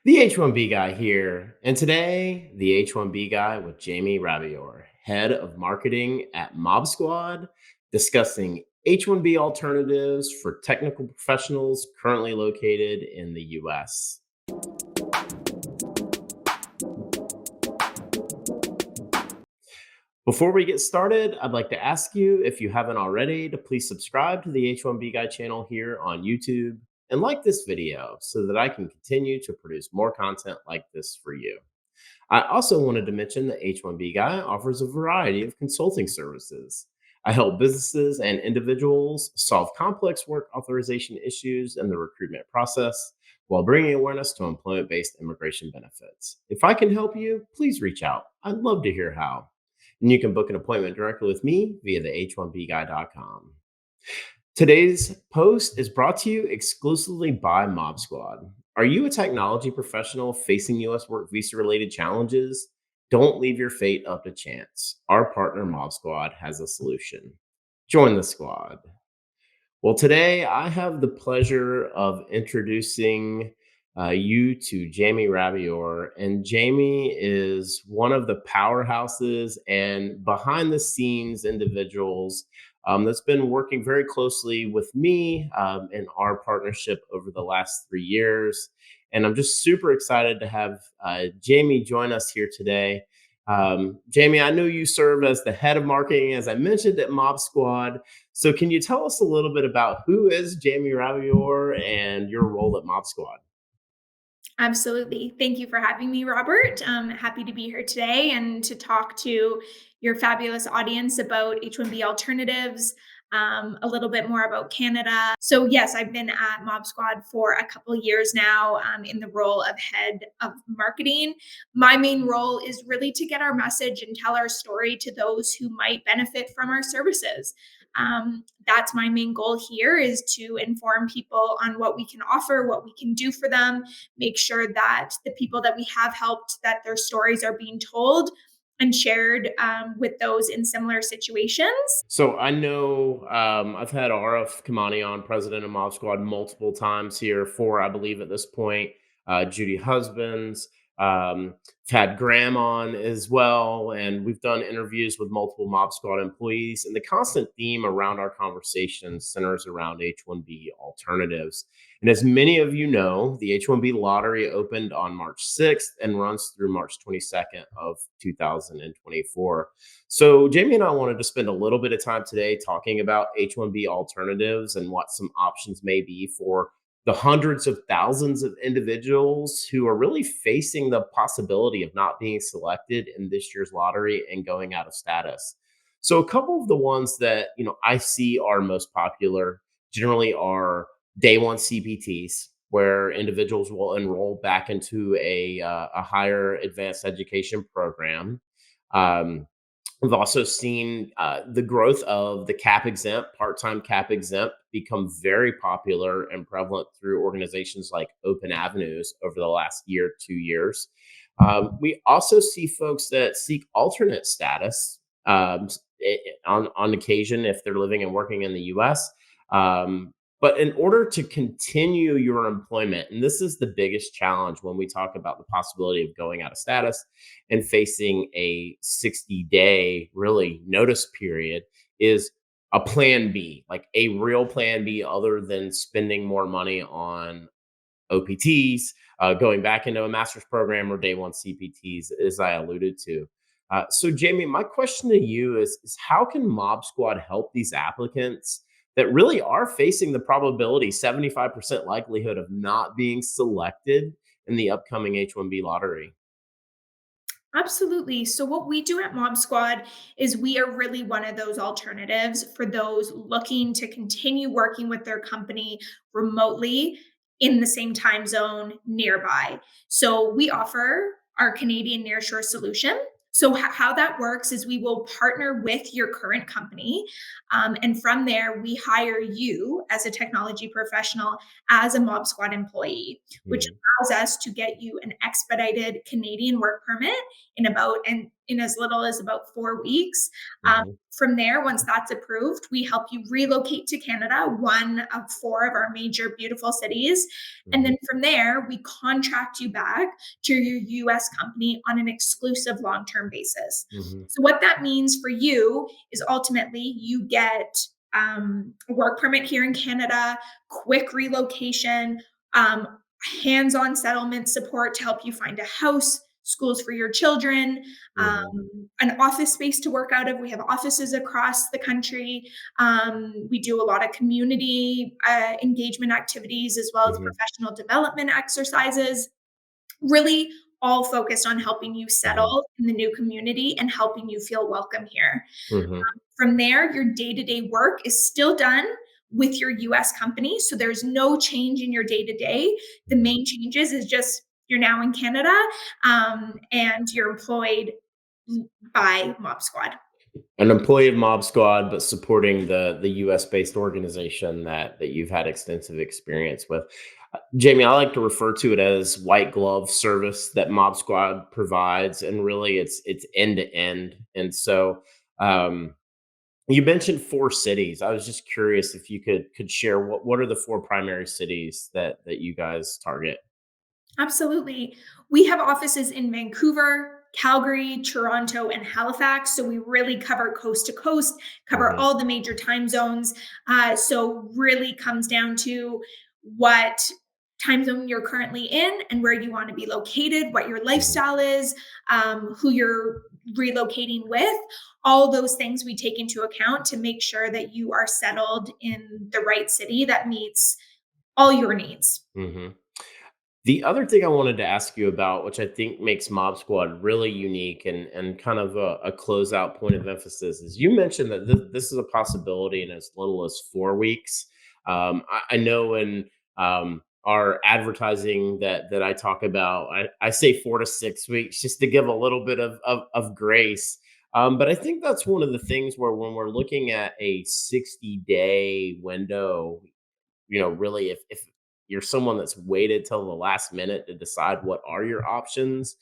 The H1B guy here, and today, the H1B guy with Jaime Rabbior, head of marketing at MobSquad, discussing H1B alternatives for technical professionals currently located in the US. Before we get started, I'd like to ask you, if you haven't already, to please subscribe to the H1B Guy channel here on YouTube and like this video so that I can continue to produce more content like this for you. I also wanted to mention that H1B Guy offers a variety of consulting services. I help businesses and individuals solve complex work authorization issues in the recruitment process while bringing awareness to employment based immigration benefits. If I can help you, please reach out. I'd love to hear how. And you can book an appointment directly with me via the h1bguy.com. Today's post is brought to you exclusively by Mob Squad. Are you a technology professional facing US work visa related challenges? Don't leave your fate up to chance. Our partner Mob Squad has a solution. Join the squad. Well, today I have the pleasure of introducing you to Jaime Rabbior. And Jamie is one of the powerhouses and behind the scenes individuals that's been working very closely with me in our partnership over the last 3 years. And I'm just super excited to have Jamie join us here today. Jamie, I know you serve as the head of marketing, as I mentioned, at Mob Squad. So can you tell us a little bit about who is Jaime Rabbior and your role at Mob Squad? Absolutely. Thank you for having me, Robert. Happy to be here today and to talk to your fabulous audience about H1B alternatives, a little bit more about Canada. So, yes, I've been at Mob Squad for a couple years now in the role of head of marketing. My main role is really to get our message and tell our story to those who might benefit from our services. That's my main goal here, is to inform people on what we can offer, what we can do for them, make sure that the people that we have helped, that their stories are being told and shared with those in similar situations. So I know I've had RF Kamani on, president of Mob Squad, multiple times here. Four, I believe, at this point. Judy Husbands. I've had Graham on as well, and we've done interviews with multiple Mob Squad employees. And the constant theme around our conversation centers around H1B alternatives. And as many of you know, the H1B lottery opened on March 6th and runs through March 22nd of 2024. So, Jamie and I wanted to spend a little bit of time today talking about H1B alternatives and what some options may be for the hundreds of thousands of individuals who are really facing the possibility of not being selected in this year's lottery and going out of status. So, a couple of the ones that I see are most popular generally are day one CPTs, where individuals will enroll back into a higher advanced education program. Um, We've also seen the growth of the cap exempt, part time cap exempt, become very popular and prevalent through organizations like Open Avenues over the last year, 2 years. We also see folks that seek alternate status on occasion if they're living and working in the US. But in order to continue your employment, and this is the biggest challenge when we talk about the possibility of going out of status and facing a 60-day really notice period, is a plan B, like a real plan B other than spending more money on OPTs, going back into a master's program or day one CPTs, as I alluded to. So, Jamie, my question to you is how can Mob Squad help these applicants that really are facing the probability, 75% likelihood of not being selected in the upcoming H1B lottery? Absolutely. So, what we do at Mob Squad is we are really one of those alternatives for those looking to continue working with their company remotely in the same time zone nearby. So, we offer our Canadian nearshore solution. So, how that works is we will partner with your current company. And from there, we hire you as a technology professional as a Mob Squad employee, which Mhm. allows us to get you an expedited Canadian work permit in about, and in as little as about 4 weeks. Um, Mhm. from there, once that's approved, we help you relocate to Canada, one of four of our major beautiful cities. And Mhm. then from there, we contract you back to your US company on an exclusive long term basis. Mhm. So, what that means for you is ultimately you get a work permit here in Canada, quick relocation, um, hands on settlement support to help you find a house, schools for your children, Mhm. an office space to work out of. We have offices across the country. We do a lot of community engagement activities as well as Mhm. professional development exercises, really all focused on helping you Mhm. settle in the new community and helping you feel welcome here. Mhm. From there, your day to day work is still done with your US company. So there's no change in your day to day. The Mhm. main changes is just you're now in Canada, and you're employed by Mob Squad. An employee of Mob Squad, but supporting the US based organization that you've had extensive experience with. Jamie, I like to refer to it as white glove service that Mob Squad provides, and really it's end to end. And so, um, you mentioned four cities. I was just curious if you could share what are the four primary cities that you guys target. Absolutely. We have offices in Vancouver, Calgary, Toronto, and Halifax. So we really cover coast to coast, cover Hmm. all the major time zones. So really comes down to what time zone you're currently in and where you want to be located, what your Hmm. lifestyle is, who you're relocating with. All those things we take into account to make sure that you are settled in the right city that meets all your needs. Hmm. The other thing I wanted to ask you about, which I think makes Mob Squad really unique and kind of a closeout point of emphasis, is you mentioned that this is a possibility in as little as 4 weeks. I know in our advertising that I talk about, I say 4 to 6 weeks just to give a little bit of grace. But I think that's one of the things where when we're looking at a 60-day window, really if you're someone that's waited till the last minute to decide what are your options,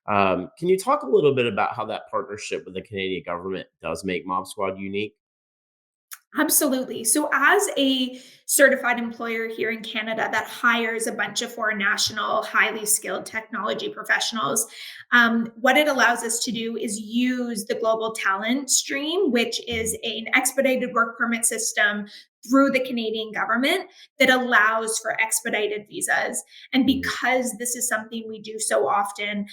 can you talk a little bit about how that partnership with the Canadian government does make Mob Squad unique? Absolutely. So, as a certified employer here in Canada that hires a bunch of foreign national, highly skilled technology professionals, what it allows us to do is use the global talent stream, which is Mhm. an expedited work permit system through the Canadian government that allows for expedited visas. And Mhm. because this is something we do so often,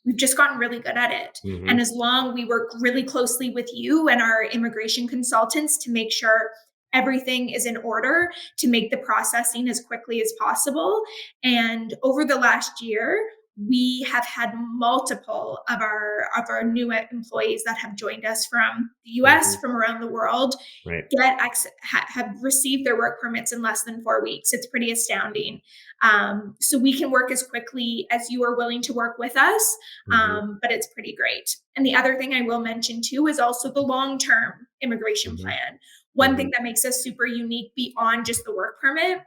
we've just gotten really good at it. And Mhm. as long we work really closely with you and our immigration consultants to make sure everything is in order to make the processing as quickly as possible. And over the last year, we have had multiple of our new employees that have joined us from the US, Mhm. from around the world, Right. have received their work permits in less than 4 weeks. It's pretty astounding. So we can work as quickly as you are willing to work with us, Mhm. but it's pretty great. And the other thing I will mention too is also the long term immigration Mhm. plan. One thing Mhm. that makes us super unique beyond just the work permit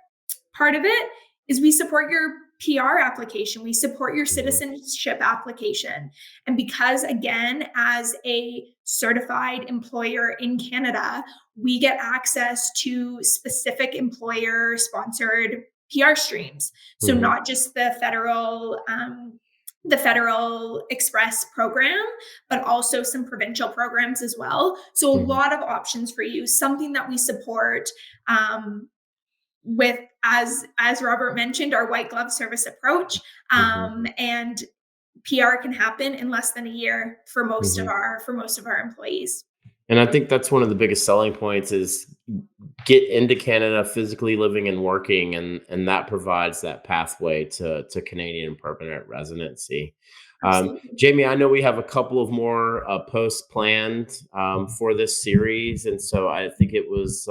part of it is we support your PR application, we support your Mhm. citizenship application. And because, again, as a certified employer in Canada, we get access to specific employer sponsored PR streams. So, Mhm. not just the Federal Express program, but also some provincial programs as well. So, a Mhm. lot of options for you, something that we support, um, with, as Robert mentioned, our white glove service approach, Mhm. and PR can happen in less than a year for Mhm. most of our employees. And I think that's one of the biggest selling points is get into Canada physically living and working, and that provides that pathway to Canadian permanent residency. Absolutely. Jamie, I know we have a couple of more posts planned for this series, and so I think it was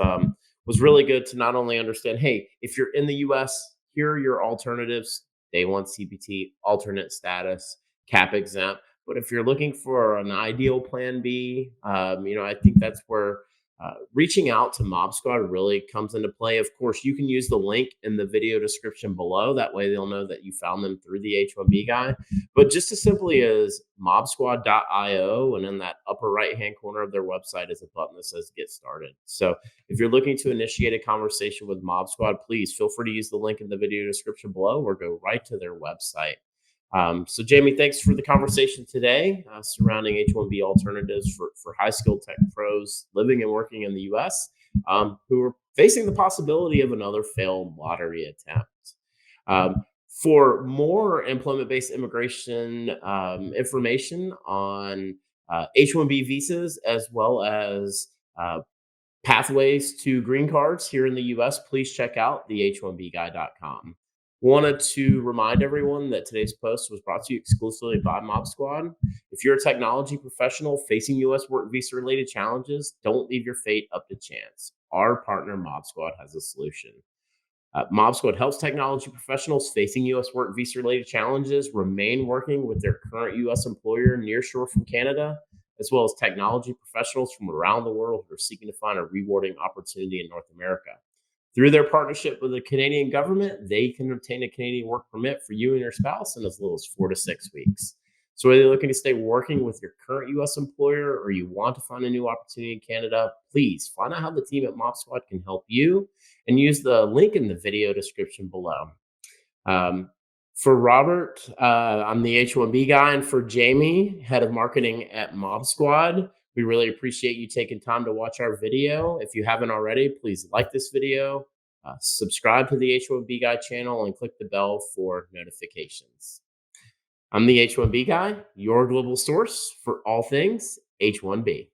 really good to not only understand, hey, if you're in the U.S., here are your alternatives: day one CPT, alternate status, cap exempt. But if you're looking for an ideal plan B, I think that's where Reaching out to Mob Squad really comes into play. Of course, you can use the link in the video description below. That way, they'll know that you found them through the H1B guy. But just as simply as mobsquad.io, and in that upper right hand corner of their website is a button that says Get Started. So if you're looking to initiate a conversation with Mob Squad, please feel free to use the link in the video description below or go right to their website. So, Jamie, thanks for the conversation today surrounding H1B alternatives for high skilled tech pros living and working in the US who are facing the possibility of another failed lottery attempt. For more employment based immigration information on H1B visas as well as pathways to green cards here in the US, please check out the H1BGuy.com. Wanted to remind everyone that today's post was brought to you exclusively by Mob Squad. If you're a technology professional facing US work visa related challenges, don't leave your fate up to chance. Our partner Mob Squad has a solution. Mob Squad helps technology professionals facing U.S. work visa related challenges remain working with their current U.S. employer nearshore from Canada, as well as technology professionals from around the world who are seeking to find a rewarding opportunity in North America. Through their partnership with the Canadian government, they can obtain a Canadian work permit for you and your spouse in as little as 4 to 6 weeks. So whether you're looking to stay working with your current U.S. employer or you want to find a new opportunity in Canada, please find out how the team at Mob Squad can help you and use the link in the video description below. Um, for Robert, I'm the H1B guy, and for Jamie, head of marketing at Mob Squad, we really appreciate you taking time to watch our video. If you haven't already, please like this video, subscribe to the H1B Guy channel, and click the bell for notifications. I'm the H1B guy, your global source for all things H1B.